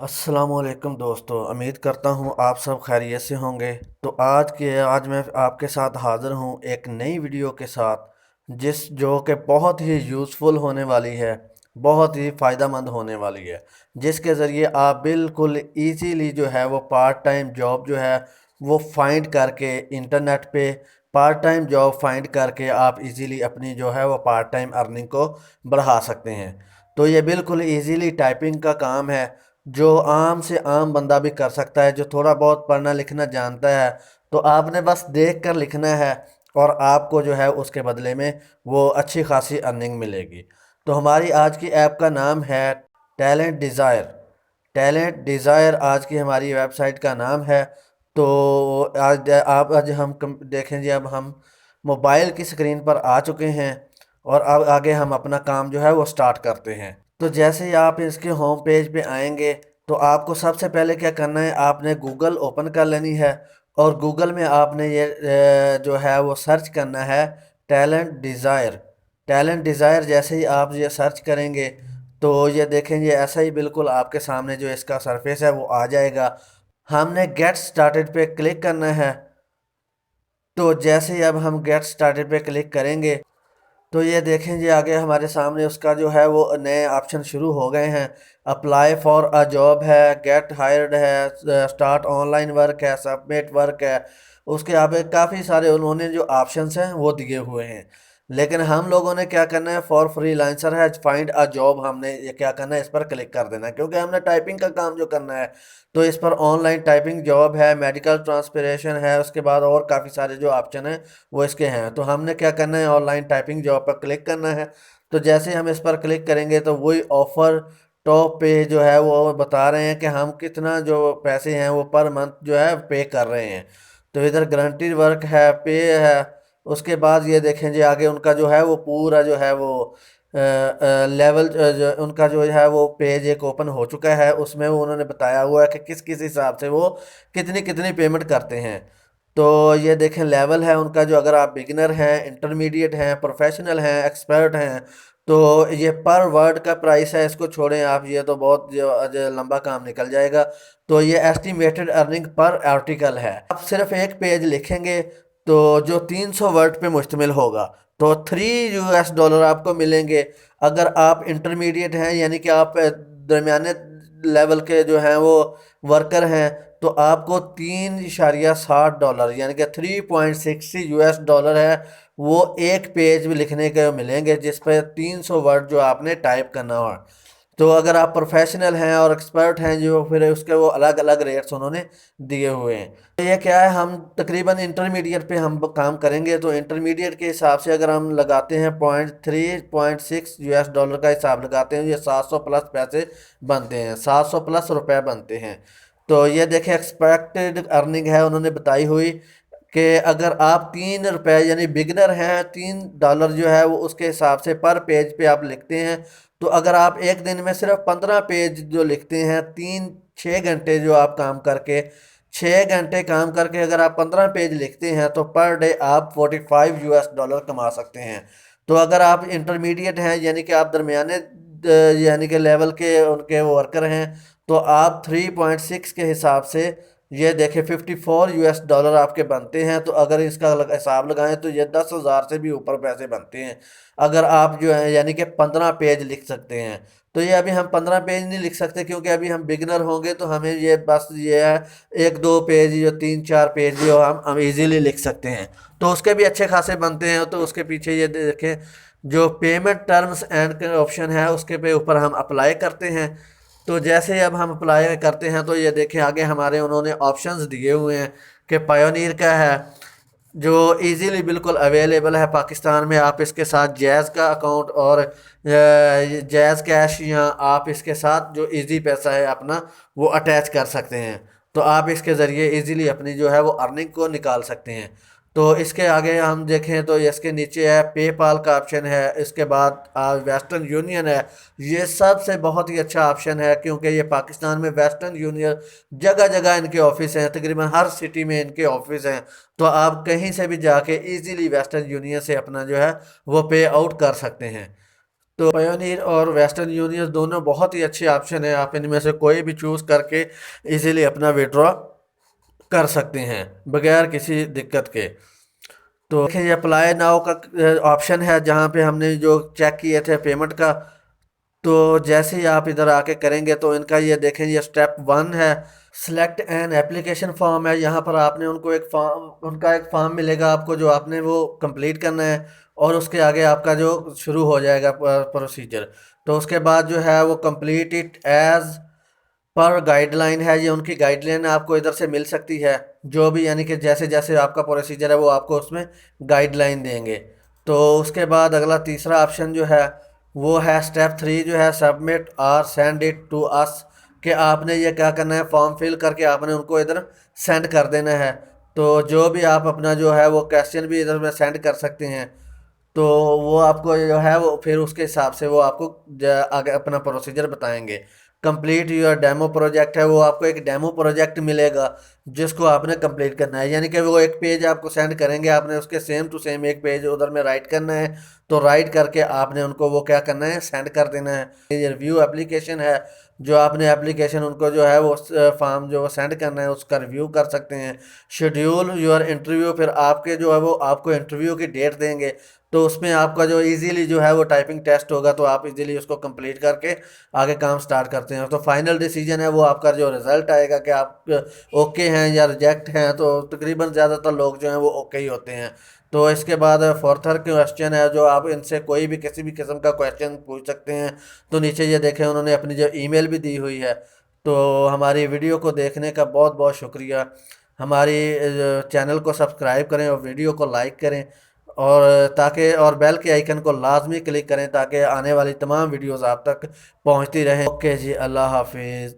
अस्सलामुअलैकुम दोस्तों, उम्मीद करता हूँ आप सब खैरियत से होंगे। तो आज मैं आपके साथ हाज़िर हूँ एक नई वीडियो के साथ, जो कि बहुत ही यूज़फुल होने वाली है, बहुत ही फ़ायदेमंद होने वाली है। जिसके ज़रिए आप बिल्कुल इजीली जो है वो पार्ट टाइम जॉब जो है वो फाइंड करके इंटरनेट पे पार्ट टाइम जॉब फाइंड करके आप इजीली अपनी जो है वो पार्ट टाइम अर्निंग को बढ़ा सकते हैं। तो ये बिल्कुल इजीली टाइपिंग का काम है, जो आम से आम बंदा भी कर सकता है, जो थोड़ा बहुत पढ़ना लिखना जानता है। तो आपने बस देख कर लिखना है और आपको जो है उसके बदले में वो अच्छी खासी अर्निंग मिलेगी। तो हमारी आज की ऐप का नाम है टैलेंट डिज़ायर। टैलेंट डिज़ायर आज की हमारी वेबसाइट का नाम है। तो आज हम देखें जी, अब हम मोबाइल की स्क्रीन पर आ चुके हैं और अब आगे हम अपना काम जो है वो स्टार्ट करते हैं। तो जैसे ही आप इसके होम पेज पे आएंगे तो आपको सबसे पहले क्या करना है, आपने गूगल ओपन कर लेनी है और गूगल में आपने ये जो है वो सर्च करना है टैलेंट डिज़ायर। टैलेंट डिज़ायर जैसे ही आप ये सर्च करेंगे तो ये देखेंगे ऐसा ही बिल्कुल आपके सामने जो इसका सरफेस है वो आ जाएगा। हमने गेट स्टार्टेड पे क्लिक करना है। तो जैसे ही अब हम गेट स्टार्टेड पे क्लिक करेंगे तो ये देखें जी, आगे हमारे सामने उसका जो है वो नए ऑप्शन शुरू हो गए हैं। अप्लाई फॉर अ जॉब है, गेट हायर्ड है, स्टार्ट ऑनलाइन वर्क है, सबमिट वर्क है। उसके आगे काफ़ी सारे उन्होंने जो ऑप्शंस हैं वो दिए हुए हैं। लेकिन हम लोगों ने क्या करना है, फॉर फ्रीलांसर है, फाइंड अ जॉब, हमने ये क्या करना है, इस पर क्लिक कर देना है क्योंकि हमने टाइपिंग का काम जो करना है। तो इस पर ऑनलाइन टाइपिंग जॉब है, मेडिकल ट्रांसपरेशन है, उसके बाद और काफ़ी सारे जो ऑप्शन हैं वो इसके हैं। तो हमने क्या करना है, ऑनलाइन टाइपिंग जॉब पर क्लिक करना है। तो जैसे हम इस पर क्लिक करेंगे तो वही ऑफ़र टॉप पे जो है वो बता रहे हैं कि हम कितना जो पैसे हैं वो पर मंथ जो है पे कर रहे हैं। तो इधर गारंटीड वर्क है, पे है। उसके बाद ये देखें जी, आगे उनका जो है वो पूरा जो है वो लेवल जो उनका जो है वो पेज एक ओपन हो चुका है। उसमें वो उन्होंने बताया हुआ है कि किस किस हिसाब से वो कितनी कितनी पेमेंट करते हैं। तो ये देखें लेवल है उनका, जो अगर आप बिगिनर हैं, इंटरमीडिएट हैं, प्रोफेशनल हैं, एक्सपर्ट हैं, तो ये पर वर्ड का प्राइस है, इसको छोड़ें आप, ये तो बहुत जो लंबा काम निकल जाएगा। तो ये एस्टिमेटेड अर्निंग पर आर्टिकल है। आप सिर्फ एक पेज लिखेंगे तो जो 300 वर्ड पे मुश्तमिल होगा, तो $3 आपको मिलेंगे। अगर आप इंटरमीडिएट हैं यानी कि आप दरमियाने लेवल के जो हैं वो वर्कर हैं, तो आपको $3.60 यानी कि 3.60 US डॉलर है वो एक पेज भी लिखने के मिलेंगे, जिस पर 300 वर्ड जो आपने टाइप करना हो। तो अगर आप प्रोफेशनल हैं और एक्सपर्ट हैं जो, फिर उसके वो अलग अलग रेट्स उन्होंने दिए हुए हैं। तो ये क्या है, हम तकरीबन इंटरमीडिएट पे हम काम करेंगे। तो इंटरमीडिएट के हिसाब से अगर हम लगाते हैं 0.3.6 US डॉलर का हिसाब लगाते हैं, ये 700 प्लस पैसे बनते हैं, 700 प्लस रुपए बनते हैं। तो ये देखें एक्सपेक्टेड अर्निंग है उन्होंने बताई हुई कि अगर आप $3 यानी बिगनर हैं, $3 जो है वो उसके हिसाब से पर पेज पे आप लिखते हैं। तो अगर आप एक दिन में सिर्फ 15 पेज जो लिखते हैं, 6 घंटे जो आप काम करके, 6 घंटे काम करके अगर आप 15 पेज लिखते हैं तो पर डे आप $45 कमा सकते हैं। तो अगर आप इंटरमीडिएट हैं यानी कि आप दरमियाने यानी कि लेवल के उनके वर्कर हैं, तो आप 3.6 के हिसाब से ये देखें $54 आपके बनते हैं। तो अगर इसका हिसाब लगाएं तो ये 10,000 से भी ऊपर पैसे बनते हैं अगर आप जो है यानी कि 15 पेज लिख सकते हैं। तो ये अभी हम 15 पेज नहीं लिख सकते क्योंकि अभी हम बिगनर होंगे, तो हमें ये बस ये है एक दो पेज, जो 3-4 पेज जो हम इजीली लिख सकते हैं। तो उसके भी अच्छे खासे बनते हैं। तो उसके पीछे ये देखें, जो पेमेंट टर्म्स एंड ऑप्शन है उसके पे ऊपर हम अप्लाई करते हैं। तो जैसे ही अब हम अप्लाई करते हैं तो ये देखें आगे हमारे उन्होंने ऑप्शंस दिए हुए हैं कि पायोनीर का है, जो इजीली बिल्कुल अवेलेबल है पाकिस्तान में। आप इसके साथ जैज़ का अकाउंट और जैज़ कैश, या आप इसके साथ जो इजी पैसा है अपना वो अटैच कर सकते हैं। तो आप इसके ज़रिए इजीली अपनी जो है वो अर्निंग को निकाल सकते हैं। तो इसके आगे हम देखें तो इसके नीचे है पेपाल का ऑप्शन है, इसके बाद वेस्टर्न यूनियन है। ये सबसे बहुत ही अच्छा ऑप्शन है क्योंकि ये पाकिस्तान में वेस्टर्न यूनियन जगह जगह इनके ऑफिस हैं, तकरीबन हर सिटी में इनके ऑफिस हैं। तो आप कहीं से भी जाके इजीली वेस्टर्न यूनियन से अपना जो है वो पे आउट कर सकते हैं। तो पायोनियर और वेस्टर्न यूनियन दोनों बहुत ही अच्छे ऑप्शन है, आप इनमें से कोई भी चूज़ करके इजीली अपना विड्रॉ कर सकते हैं बगैर किसी दिक्कत के। तो देखिए ये अप्लाई नाउ का ऑप्शन है जहाँ पे हमने जो चेक किए थे पेमेंट का। तो जैसे ही आप इधर आके करेंगे तो इनका ये देखें, ये स्टेप 1 है, सिलेक्ट एन एप्लीकेशन फॉर्म है। यहाँ पर आपने उनको एक फॉर्म, उनका एक फॉर्म मिलेगा आपको जो आपने वो कंप्लीट करना है और उसके आगे आपका जो शुरू हो जाएगा प्रोसीजर। तो उसके बाद जो है वो complete it as per guideline है, ये उनकी गाइडलाइन आपको इधर से मिल सकती है जो भी, यानी कि जैसे जैसे आपका प्रोसीजर है वो आपको उसमें गाइडलाइन देंगे। तो उसके बाद अगला तीसरा ऑप्शन जो है वो है स्टेप 3 जो है सबमिट और सेंड इट टू अस, कि आपने ये क्या करना है, फॉर्म फिल करके आपने उनको इधर सेंड कर देना है। तो जो भी आप अपना जो है वो क्वेश्चन भी इधर में सेंड कर सकते हैं। तो वो आपको जो है वो फिर उसके हिसाब से वो आपको आगे अपना प्रोसीजर बताएंगे। कंप्लीट योर डेमो प्रोजेक्ट है, वो आपको एक डेमो प्रोजेक्ट मिलेगा जिसको आपने कंप्लीट करना है, यानी कि वो एक पेज आपको सेंड करेंगे, आपने उसके सेम टू सेम एक पेज उधर में राइट करना है। तो राइट करके आपने उनको वो क्या करना है, सेंड कर देना है। ये रिव्यू एप्लीकेशन है, जो आपने एप्लीकेशन उनको जो है वो फॉर्म जो सेंड करना है उसका रिव्यू कर सकते हैं। शेड्यूल योर इंटरव्यू, फिर आपके जो है वो आपको इंटरव्यू की डेट देंगे। तो उसमें आपका जो इजीली जो है वो टाइपिंग टेस्ट होगा, तो आप इजीली उसको कंप्लीट करके आगे काम स्टार्ट करते हैं। तो फाइनल डिसीजन है वो आपका जो रिज़ल्ट आएगा कि आप ओके हैं या रिजेक्ट हैं। तो तकरीबन ज़्यादातर लोग जो हैं वो ओके ही होते हैं। तो इसके बाद फर्थर क्वेश्चन है, जो आप इनसे कोई भी किसी भी किस्म का क्वेश्चन पूछ सकते हैं। तो नीचे ये देखें उन्होंने अपनी जो ईमेल भी दी हुई है। तो हमारी वीडियो को देखने का बहुत बहुत शुक्रिया। हमारी चैनल को सब्सक्राइब करें और वीडियो को लाइक करें, और ताकि और बेल के आइकन को लाजमी क्लिक करें ताकि आने वाली तमाम वीडियोस आप तक पहुंचती रहें। ओके जी, अल्लाह हाफिज़।